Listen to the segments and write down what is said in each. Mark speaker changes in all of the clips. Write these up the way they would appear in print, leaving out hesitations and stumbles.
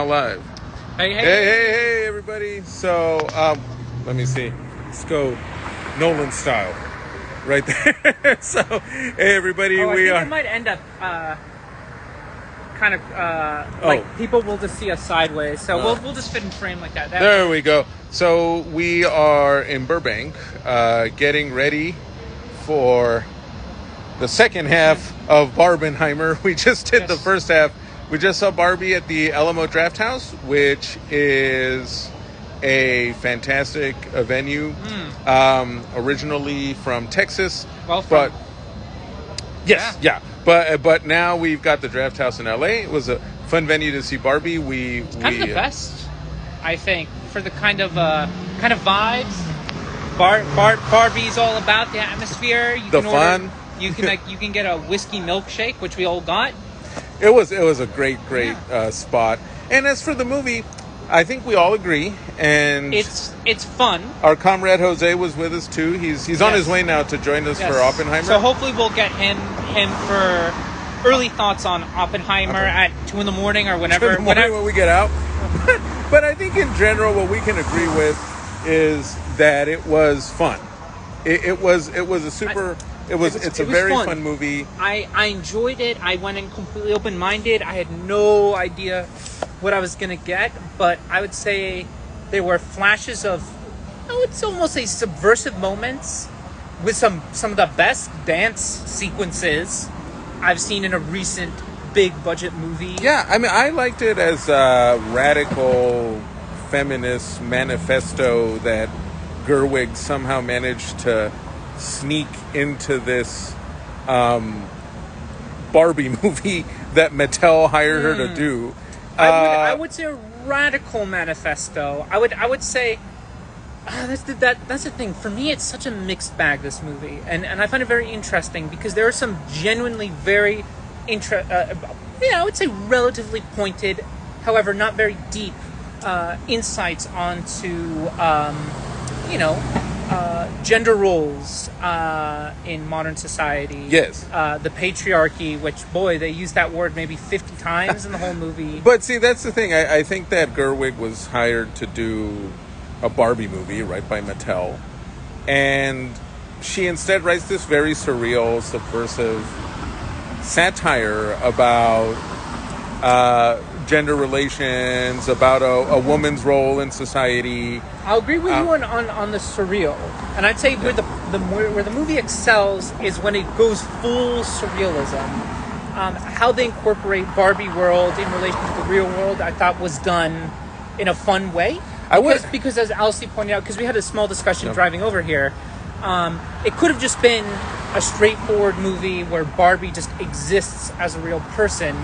Speaker 1: now live. Hey, everybody. So, let me see. Let's go Nolan style. Right there. So, hey, everybody.
Speaker 2: I think it might end up like people will just see us sideways. So we'll just fit in frame like that.
Speaker 1: There we go. So, we are in Burbank getting ready for the second half of Barbenheimer. We just did the first half. We just saw Barbie at the Alamo Draft House, which is a fantastic venue. Originally from Texas. But now we've got the Draft House in LA. It was a fun venue to see Barbie.
Speaker 2: It's kind of the best, I think, for the kind of vibes. Barbie's all about the atmosphere. You can get a whiskey milkshake, which we all got.
Speaker 1: It was a great spot. And as for the movie, I think we all agree, and
Speaker 2: it's fun.
Speaker 1: Our comrade Jose was with us too. He's on his way now to join us for Oppenheimer.
Speaker 2: So hopefully we'll get him for early thoughts on Oppenheimer at 2 a.m. or whenever.
Speaker 1: When we get out. But I think in general, what we can agree with is that it was fun. It's a very fun movie.
Speaker 2: I enjoyed it. I went in completely open-minded. I had no idea what I was going to get, but I would say there were flashes of, I would almost say, subversive moments with some of the best dance sequences I've seen in a recent big-budget movie.
Speaker 1: Yeah, I mean, I liked it as a radical feminist manifesto that Gerwig somehow managed to sneak into this Barbie movie that Mattel hired her to do.
Speaker 2: I would say a radical manifesto. I would say that's the thing. For me, it's such a mixed bag, this movie, and I find it very interesting because there are some genuinely very I would say relatively pointed, however not very deep, insights onto gender roles in modern society.
Speaker 1: Yes.
Speaker 2: The patriarchy, which, boy, they use that word maybe 50 times in the whole movie.
Speaker 1: But see, that's the thing. I think that Gerwig was hired to do a Barbie movie, right, by Mattel. And she instead writes this very surreal, subversive satire about gender relations, about a woman's role in society.
Speaker 2: I'll agree with you on the surreal, and I'd say where the movie excels is when it goes full surrealism. How they incorporate Barbie world in relation to the real world, I thought was done in a fun way. Because as Elsie pointed out, because we had a small discussion driving over here, it could have just been a straightforward movie where Barbie just exists as a real person.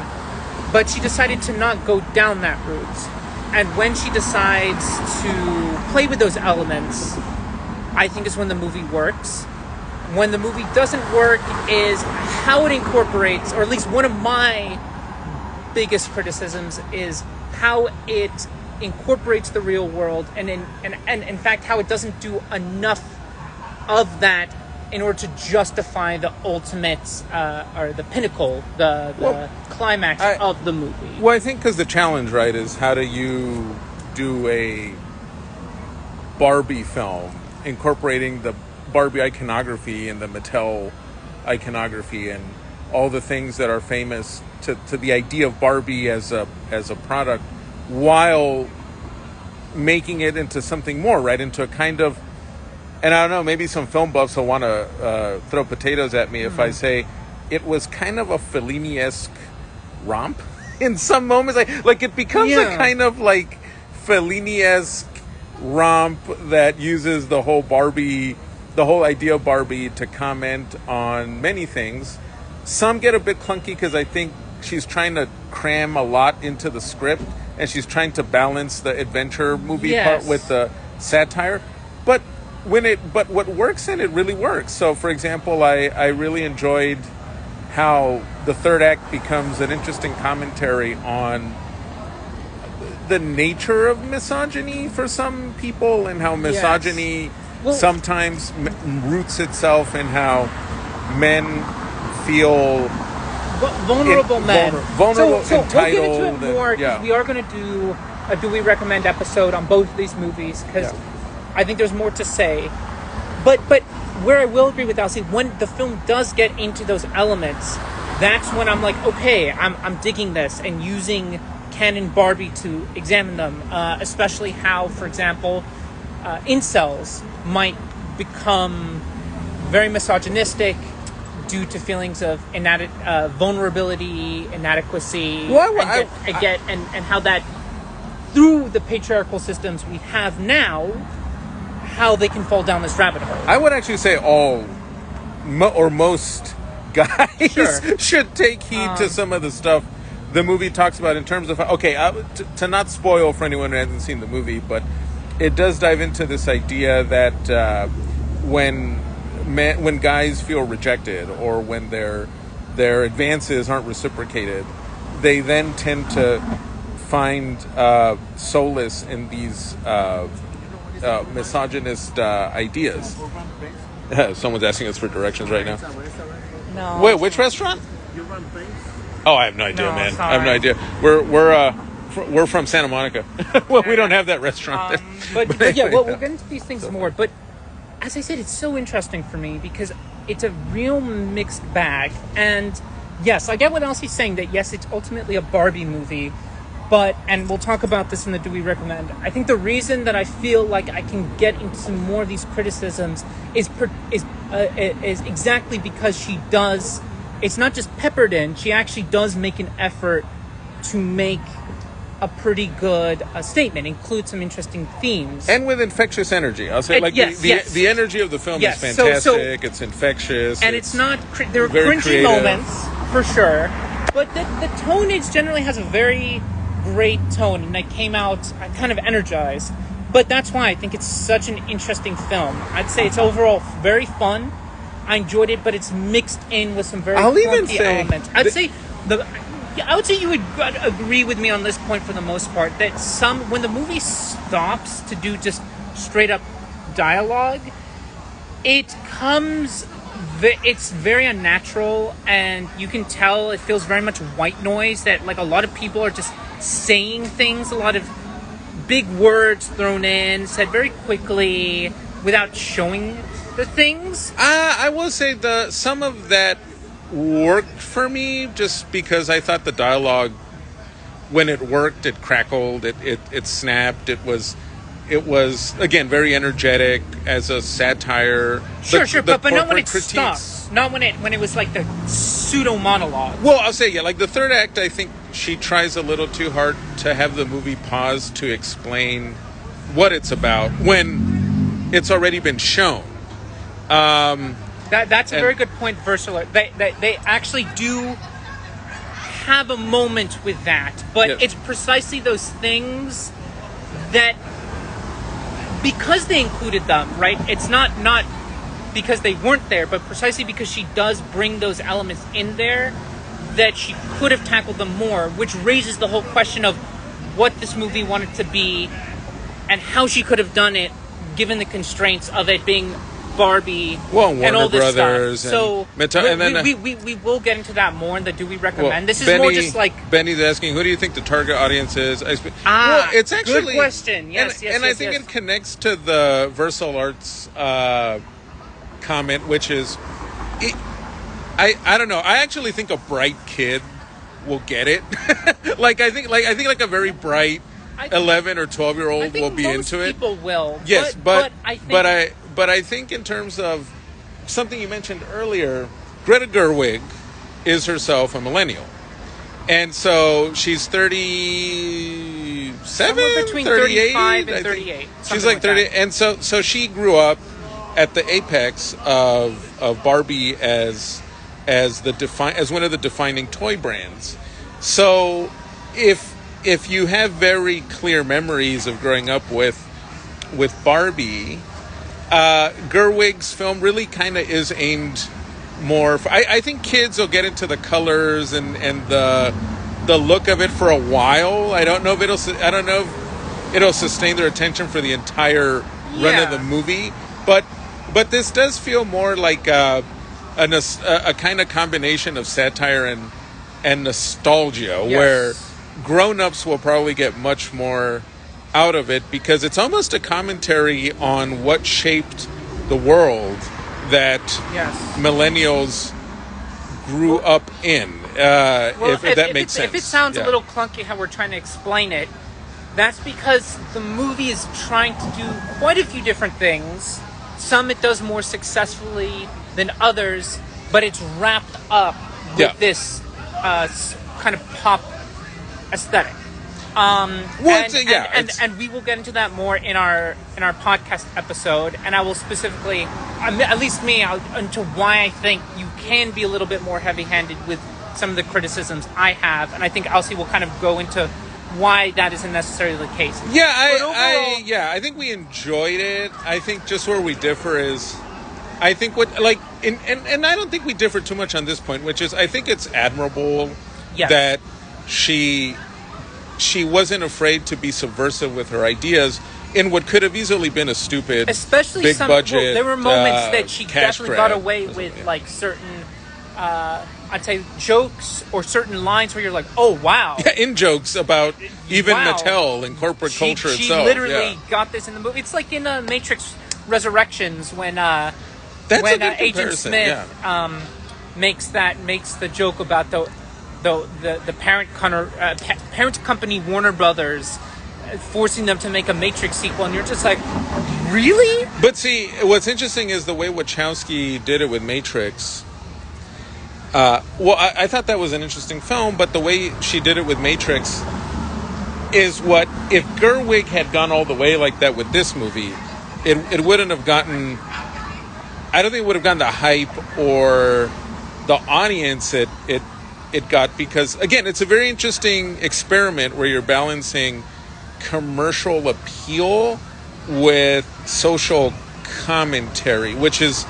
Speaker 2: But she decided to not go down that route. And when she decides to play with those elements, I think is when the movie works. When the movie doesn't work is how it incorporates, or at least one of my biggest criticisms is how it incorporates the real world, and in fact how it doesn't do enough of that in order to justify the ultimate, or the pinnacle, the climax of the movie.
Speaker 1: Well, I think because the challenge, right, is how do you do a Barbie film incorporating the Barbie iconography and the Mattel iconography and all the things that are famous to the idea of Barbie as a product, while making it into something more, right, into a kind of. And I don't know, maybe some film buffs will want to throw potatoes at me if I say it was kind of a Fellini-esque romp in some moments. Like it becomes a kind of like Fellini-esque romp that uses the whole idea of Barbie to comment on many things. Some get a bit clunky because I think she's trying to cram a lot into the script and she's trying to balance the adventure movie part with the satire. But what works in it really works. So, for example, I really enjoyed how the third act becomes an interesting commentary on the nature of misogyny for some people, and how misogyny sometimes roots itself in how men feel
Speaker 2: vulnerable men.
Speaker 1: vulnerable,
Speaker 2: so we'll get into
Speaker 1: entitled,
Speaker 2: it more, because we are going to do a Do We Recommend episode on both of these movies, because I think there's more to say. But where I will agree with Elsie, when the film does get into those elements, that's when I'm like, okay, I'm digging this, and using Ken and Barbie to examine them, especially how, for example, incels might become very misogynistic due to feelings of vulnerability, inadequacy, and how that, through the patriarchal systems we have now, how they can fall down this rabbit hole.
Speaker 1: I would actually say most guys should take heed to some of the stuff the movie talks about in terms of, to not spoil for anyone who hasn't seen the movie, but it does dive into this idea that when guys feel rejected, or when their advances aren't reciprocated, they then tend to find solace in these misogynist ideas. Someone's asking us for directions right now.
Speaker 2: No.
Speaker 1: Wait, which restaurant? Oh, I have no idea, man.
Speaker 2: Sorry.
Speaker 1: I have no idea. We're from Santa Monica. Well, we don't have that restaurant there.
Speaker 2: But yeah, we'll get into these things more. But as I said, it's so interesting for me because it's a real mixed bag. And yes, I get what Elsie's saying, that yes, it's ultimately a Barbie movie. But, and we'll talk about this in the Do We Recommend, I think the reason that I feel like I can get into more of these criticisms is exactly because she does, it's not just peppered in, she actually does make an effort to make a pretty good statement, include some interesting themes.
Speaker 1: And with infectious energy. I'll say, the energy of the film is fantastic, it's infectious.
Speaker 2: And it's not, there are cringy creative moments, for sure, but the tone generally has a very great tone, and I came out kind of energized. But that's why I think it's such an interesting film. I'd say it's overall very fun. I enjoyed it, but it's mixed in with some very funky elements. I would say you would agree with me on this point for the most part, that when the movie stops to do just straight up dialogue, it's very unnatural, and you can tell it feels very much white noise, that like a lot of people are just saying things, a lot of big words thrown in, said very quickly without showing the things.
Speaker 1: I will say some of that worked for me, just because I thought the dialogue, when it worked, it crackled, it snapped, it was again very energetic as a satire.
Speaker 2: Sure, but not when it stopped. Not when it was like the pseudo monologue.
Speaker 1: Well, I'll say like the third act, I think she tries a little too hard to have the movie pause to explain what it's about when it's already been shown.
Speaker 2: That's a very good point, Versala. They actually do have a moment with that, but it's precisely those things that, because they included them, right? It's not because they weren't there, but precisely because she does bring those elements in there, that she could have tackled them more, which raises the whole question of what this movie wanted to be and how she could have done it given the constraints of it being Barbie and all this
Speaker 1: Brothers
Speaker 2: stuff. So we will get into that more in the Do We Recommend. This is more just like...
Speaker 1: Benny's asking, who do you think the target audience is? It's actually...
Speaker 2: Good question. Yes,
Speaker 1: I think it connects to the Versal Arts comment, which is... I don't know. I actually think a bright kid will get it. I think a very bright 11 or 12-year-old will be into it.
Speaker 2: People will.
Speaker 1: Yes, but I think in terms of something you mentioned earlier, Greta Gerwig is herself a millennial. And so she's 37,
Speaker 2: somewhere between
Speaker 1: 38,
Speaker 2: 35 and 38.
Speaker 1: She's like 30, and so she grew up at the apex of Barbie as one of the defining toy brands. So if you have very clear memories of growing up with Barbie, Gerwig's film really kind of is aimed more. I think kids will get into the colors and the look of it for a while. I don't know if it'll sustain their attention for the entire run of the movie. But this does feel more like a kind of combination of satire and nostalgia,
Speaker 2: Yes.
Speaker 1: where grown-ups will probably get much more out of it because it's almost a commentary on what shaped the world that
Speaker 2: Yes.
Speaker 1: millennials grew up in. If that makes sense.
Speaker 2: If it sounds
Speaker 1: Yeah.
Speaker 2: a little clunky how we're trying to explain it, that's because the movie is trying to do quite a few different things. Some it does more successfully than others, but it's wrapped up with
Speaker 1: Yeah.
Speaker 2: this kind of pop aesthetic. And we will get into that more in our podcast episode, and I will specifically, at least me, into why I think you can be a little bit more heavy-handed with some of the criticisms I have, and I think Elsie will kind of go into why that isn't necessarily the case.
Speaker 1: Yeah,
Speaker 2: overall,
Speaker 1: I think we enjoyed it. I think just where we differ is, I think and I don't think we differ too much on this point, which is I think it's admirable
Speaker 2: Yes.
Speaker 1: that she wasn't afraid to be subversive with her ideas in what could have easily been a stupid,
Speaker 2: especially
Speaker 1: big budget.
Speaker 2: There were moments that she
Speaker 1: cash
Speaker 2: definitely
Speaker 1: grab.
Speaker 2: got away with, like certain, I'd say, jokes or certain lines where you're like, oh wow,
Speaker 1: Yeah, in jokes about even
Speaker 2: Wow.
Speaker 1: Mattel and corporate culture
Speaker 2: she
Speaker 1: itself.
Speaker 2: literally
Speaker 1: yeah.
Speaker 2: got this in the movie. It's like in Matrix Resurrections when
Speaker 1: That's a good
Speaker 2: Agent
Speaker 1: comparison,
Speaker 2: Smith
Speaker 1: yeah.
Speaker 2: makes the joke about the parent company Warner Brothers forcing them to make a Matrix sequel, and you're just like, really?
Speaker 1: But see, what's interesting is the way Wachowski did it with Matrix. I thought that was an interesting film, but the way she did it with Matrix is what, if Gerwig had gone all the way like that with this movie, it wouldn't have gotten, I don't think it would have gotten the hype or the audience it got, because, again, it's a very interesting experiment where you're balancing commercial appeal with social commentary, which is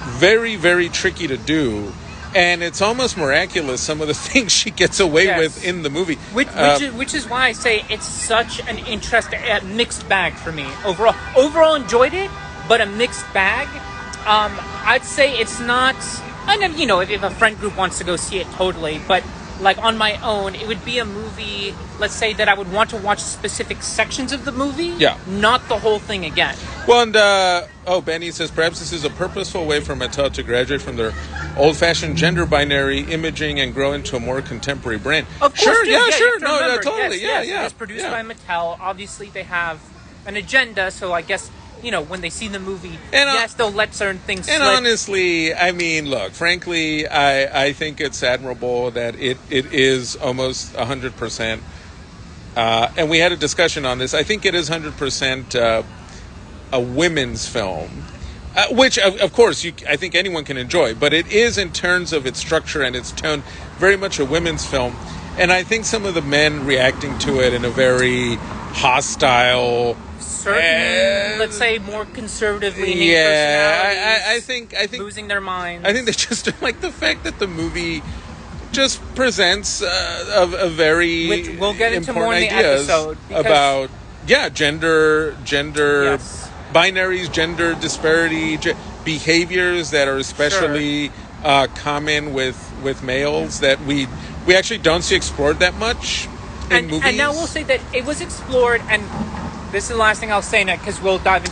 Speaker 1: very, very tricky to do. And it's almost miraculous, some of the things she gets away
Speaker 2: Yes.
Speaker 1: with in the movie.
Speaker 2: Which is why I say it's such an interesting mixed bag for me overall. Overall enjoyed it, but a mixed bag. I'd say it's not. And then, if a friend group wants to go see it, totally. But like on my own, it would be a movie. Let's say that I would want to watch specific sections of the movie,
Speaker 1: Yeah.
Speaker 2: not the whole thing again.
Speaker 1: Well, and Benny says, perhaps this is a purposeful way for Mattel to graduate from their old-fashioned gender binary imaging and grow into a more contemporary brand.
Speaker 2: Of course,
Speaker 1: sure,
Speaker 2: dude,
Speaker 1: yeah,
Speaker 2: you
Speaker 1: sure,
Speaker 2: have to
Speaker 1: no,
Speaker 2: remember,
Speaker 1: totally,
Speaker 2: yes, It's produced
Speaker 1: yeah.
Speaker 2: by Mattel. Obviously, they have an agenda, so I guess when they see the movie,
Speaker 1: And,
Speaker 2: yes, they'll let certain things
Speaker 1: And
Speaker 2: slip.
Speaker 1: honestly, I mean, look, frankly, I think it's admirable that it is almost 100%. And we had a discussion on this. I think it is 100% a women's film, which, of course, I think anyone can enjoy. But it is, in terms of its structure and its tone, very much a women's film. And I think some of the men reacting to it in a very hostile...
Speaker 2: Certain, let's say, more conservative leaning personalities,
Speaker 1: I think
Speaker 2: losing their minds.
Speaker 1: I think they just don't like the fact that the movie just presents a very
Speaker 2: Which we'll get into
Speaker 1: important
Speaker 2: more in the
Speaker 1: ideas
Speaker 2: episode, because-
Speaker 1: about gender
Speaker 2: Yes.
Speaker 1: binaries, gender disparity, behaviors that are especially common with males that we actually don't see explored that much in movies.
Speaker 2: And now we'll say that it was explored, and this is the last thing I'll say now because we'll dive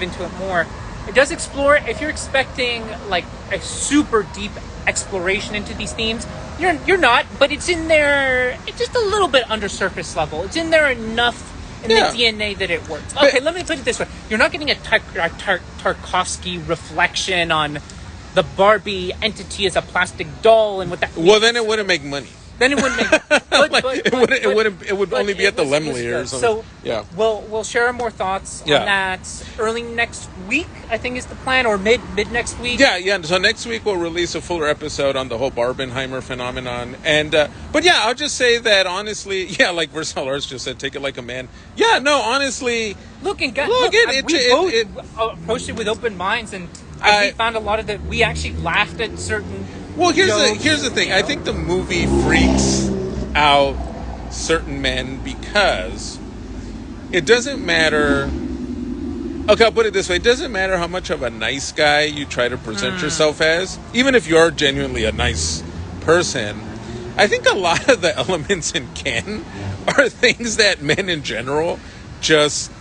Speaker 2: into it more. It does explore. If you're expecting like a super deep exploration into these themes, you're not. But it's in there. It's just a little bit under surface level. It's in there enough in the DNA that it works. Okay, let me put it this way: you're not getting a Tarkovsky reflection on the Barbie entity as a plastic doll and what that.
Speaker 1: Well, then it wouldn't make money.
Speaker 2: Then it wouldn't make.
Speaker 1: It would only be at the
Speaker 2: was
Speaker 1: Lemley or
Speaker 2: good.
Speaker 1: something.
Speaker 2: So
Speaker 1: yeah,
Speaker 2: we'll share more thoughts on that early next week. I think is the plan, or mid next week.
Speaker 1: Yeah. So next week we'll release a fuller episode on the whole Barbenheimer phenomenon. And but yeah, I'll just say that honestly, like Versal Arts just said, take it like a man. Yeah, no, honestly,
Speaker 2: we both approached it with open minds, and we found a lot of that. We actually laughed at certain.
Speaker 1: Well, here's
Speaker 2: jokes,
Speaker 1: the thing. I think the movie freaks out certain men because it doesn't matter. Okay, I'll put it this way. It doesn't matter how much of a nice guy you try to present yourself as, even if you're genuinely a nice person. I think a lot of the elements in Ken are things that men in general just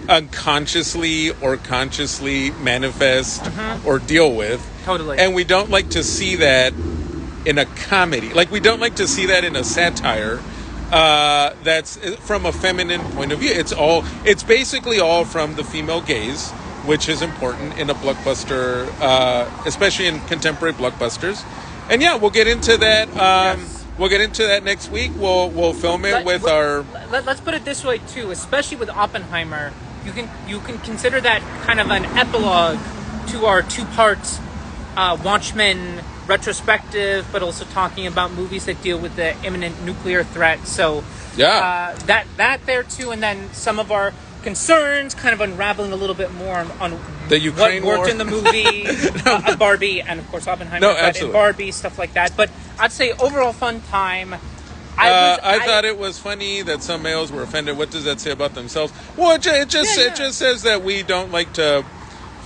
Speaker 1: unconsciously or consciously manifest or deal with.
Speaker 2: Totally.
Speaker 1: And we don't like to see that in a comedy. Like, we don't like to see that in a satire that's from a feminine point of view. It's basically all from the female gaze, which is important in a blockbuster, especially in contemporary blockbusters. And yeah, we'll get into that.
Speaker 2: Yes.
Speaker 1: We'll get into that next week. We'll film it with our.
Speaker 2: Let's put it this way too, especially with Oppenheimer, you can consider that kind of an epilogue to our 2 parts Watchmen retrospective, but also talking about movies that deal with the imminent nuclear threat. So
Speaker 1: Yeah.
Speaker 2: that there too, and then some of our concerns, kind of unraveling a little bit more on
Speaker 1: The Ukraine
Speaker 2: what worked
Speaker 1: war.
Speaker 2: in the movie, Barbie, and of course Oppenheimer.
Speaker 1: No,
Speaker 2: but
Speaker 1: absolutely.
Speaker 2: in Barbie, stuff like that. But I'd say overall fun time.
Speaker 1: I thought it was funny that some males were offended. What does that say about themselves? Well, it just says that we don't like to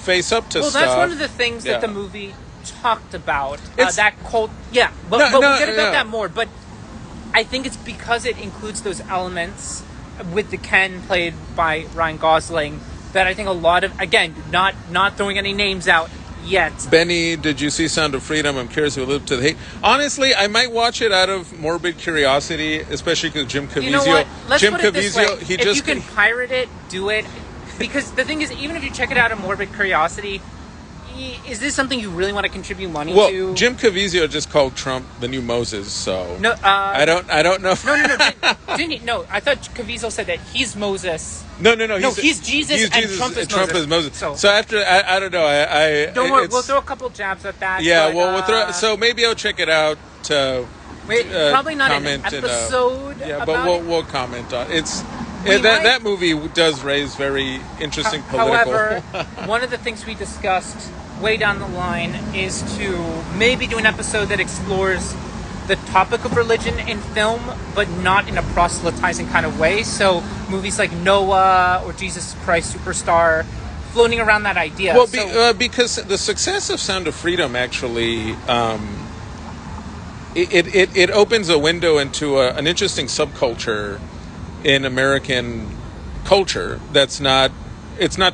Speaker 1: face up to stuff.
Speaker 2: Well, that's one of the things
Speaker 1: Yeah.
Speaker 2: that the movie talked about.
Speaker 1: It's-
Speaker 2: That cult. Yeah, but
Speaker 1: No,
Speaker 2: we'll
Speaker 1: no,
Speaker 2: get about
Speaker 1: no.
Speaker 2: that more. But I think it's because it includes those elements with the Ken played by Ryan Gosling that I think a lot of, again, not throwing any names out yet.
Speaker 1: Benny, did you see Sound of Freedom? I'm curious if it lived to the hate. Honestly, I might watch it out of morbid curiosity, especially because Jim Caviezel.
Speaker 2: You know what? Let's
Speaker 1: Jim
Speaker 2: put it this way.
Speaker 1: Caviezel,
Speaker 2: If you can pirate it, do it. Because the thing is, even if you check it out of morbid curiosity, is this something you really want to contribute money
Speaker 1: well,
Speaker 2: to?
Speaker 1: Jim Caviezel just called Trump the new Moses, so
Speaker 2: No,
Speaker 1: I don't know. If,
Speaker 2: No. Didn't he? No, I thought Caviezel said that he's Moses.
Speaker 1: No,
Speaker 2: He's Jesus and Trump is Moses.
Speaker 1: So after, I don't know. I
Speaker 2: Don't worry,
Speaker 1: it's-
Speaker 2: we'll throw a couple jabs at that.
Speaker 1: Yeah,
Speaker 2: but,
Speaker 1: well, we'll throw. So maybe I'll check it out.
Speaker 2: probably not an
Speaker 1: comment in,
Speaker 2: episode.
Speaker 1: yeah,
Speaker 2: about
Speaker 1: but
Speaker 2: it.
Speaker 1: we'll comment on it's.
Speaker 2: We might-
Speaker 1: That movie does raise very interesting political.
Speaker 2: However, one of the things we discussed way down the line is to maybe do an episode that explores the topic of religion in film, but not in a proselytizing kind of way. So movies like Noah or Jesus Christ Superstar, floating around that idea.
Speaker 1: Well, because the success of Sound of Freedom actually, it opens a window into an interesting subculture in American culture that's not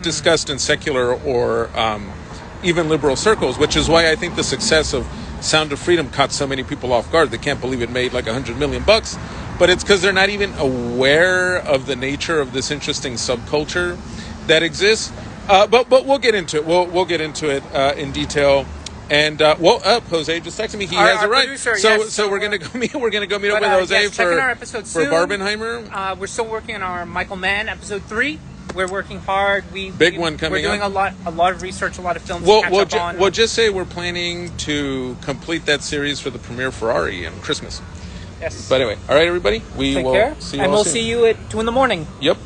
Speaker 1: discussed in secular or even liberal circles, which is why I think the success of Sound of Freedom caught so many people off guard. They can't believe it made like $100 million, but it's because they're not even aware of the nature of this interesting subculture that exists. But we'll get into it. We'll get into it in detail. And Jose just texted me. He has it right.
Speaker 2: Producer,
Speaker 1: so
Speaker 2: yes,
Speaker 1: so we're gonna go meet up with
Speaker 2: But,
Speaker 1: Jose
Speaker 2: yes, check in our
Speaker 1: for
Speaker 2: episode
Speaker 1: for
Speaker 2: soon.
Speaker 1: Barbenheimer.
Speaker 2: We're still working on our Michael Mann episode 3. We're working hard.
Speaker 1: Big one coming
Speaker 2: We're doing
Speaker 1: up.
Speaker 2: a lot of research, a lot of films to catch up on.
Speaker 1: We'll just say we're planning to complete that series for the premiere Ferrari on Christmas.
Speaker 2: Yes.
Speaker 1: But anyway, all right, everybody. We
Speaker 2: Take
Speaker 1: will
Speaker 2: care.
Speaker 1: see you
Speaker 2: and
Speaker 1: all
Speaker 2: we'll
Speaker 1: soon.
Speaker 2: see you at 2 in the morning.
Speaker 1: Yep.